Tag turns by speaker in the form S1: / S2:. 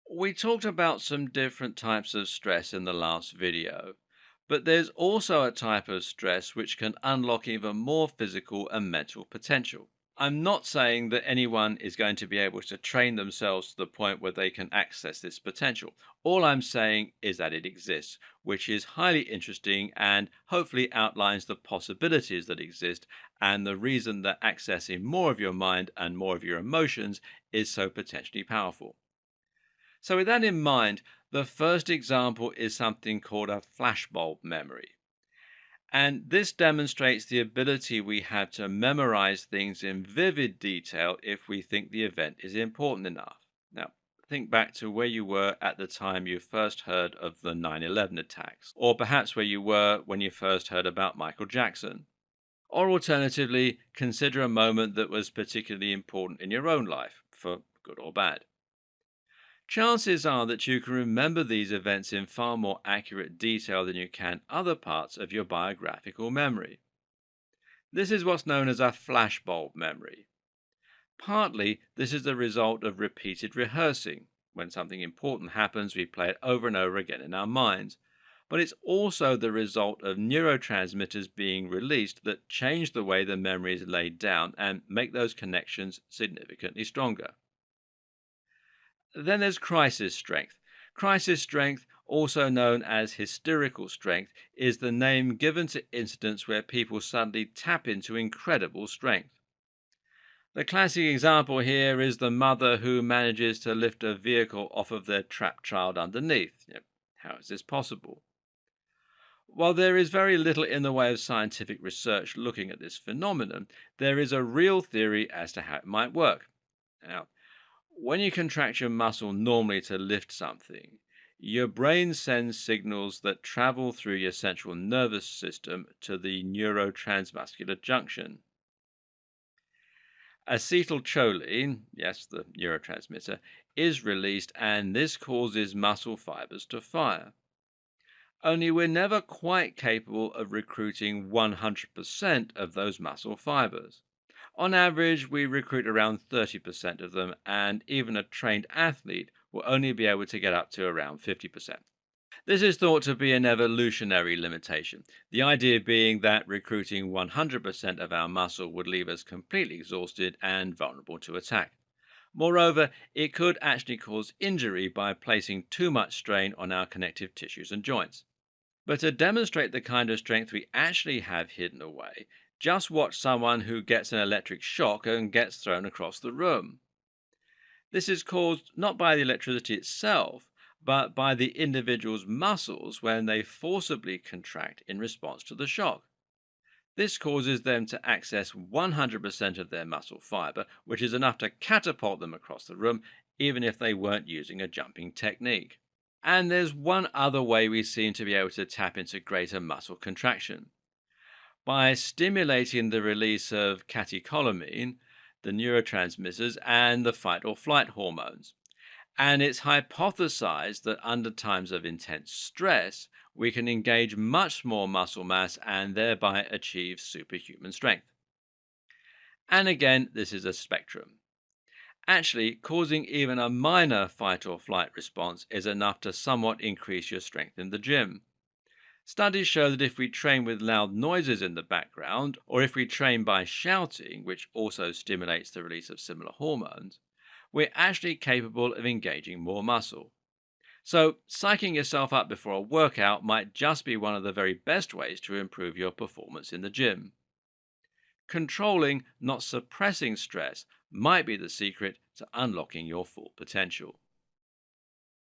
S1: We talked about some different types of stress in the last video, but there's also a type of stress which can unlock even more physical and mental potential. I'm not saying that anyone is going to be able to train themselves to the point where they can access this potential. All I'm saying is that it exists, which is highly interesting and hopefully outlines the possibilities that exist and the reason that accessing more of your mind and more of your emotions is so potentially powerful. So, with that in mind, the first example is something called a flashbulb memory. And this demonstrates the ability we have to memorize things in vivid detail if we think the event is important enough. Now, think back to where you were at the time you first heard of the 9/11 attacks, or perhaps where you were when you first heard about Michael Jackson. Or alternatively, consider a moment that was particularly important in your own life, for good or bad. Chances are that you can remember these events in far more accurate detail than you can other parts of your biographical memory. This is what's known as a flashbulb memory. Partly, this is the result of repeated rehearsing. When something important happens, we play it over and over again in our minds. But it's also the result of neurotransmitters being released that change the way the memory is laid down and make those connections significantly stronger. Then there's crisis strength. Crisis strength, also known as hysterical strength, is the name given to incidents where people suddenly tap into incredible strength. The classic example here is the mother who manages to lift a vehicle off of their trapped child underneath. How is this possible? While there is very little in the way of scientific research looking at this phenomenon, there is a real theory as to how it might work. Now, when you contract your muscle normally to lift something, your brain sends signals that travel through your central nervous system to the neurotransmuscular junction. Acetylcholine, yes, the neurotransmitter, is released, and this causes muscle fibers to fire. Only we're never quite capable of recruiting 100% of those muscle fibers. On average, we recruit around 30% of them, and even a trained athlete will only be able to get up to around 50%. This is thought to be an evolutionary limitation, the idea being that recruiting 100% of our muscle would leave us completely exhausted and vulnerable to attack. Moreover, it could actually cause injury by placing too much strain on our connective tissues and joints. But to demonstrate the kind of strength we actually have hidden away, just watch someone who gets an electric shock and gets thrown across the room. This is caused not by the electricity itself, but by the individual's muscles when they forcibly contract in response to the shock. This causes them to access 100% of their muscle fiber, which is enough to catapult them across the room, even if they weren't using a jumping technique. And there's one other way we seem to be able to tap into greater muscle contraction by stimulating the release of catecholamine, the neurotransmitters, and the fight or flight hormones. And it's hypothesized that under times of intense stress, we can engage much more muscle mass and thereby achieve superhuman strength. And again, this is a spectrum. Actually, causing even a minor fight or flight response is enough to somewhat increase your strength in the gym. Studies show that if we train with loud noises in the background, or if we train by shouting, which also stimulates the release of similar hormones, we're actually capable of engaging more muscle. So, psyching yourself up before a workout might just be one of the very best ways to improve your performance in the gym. Controlling, not suppressing stress might be the secret to unlocking your full potential.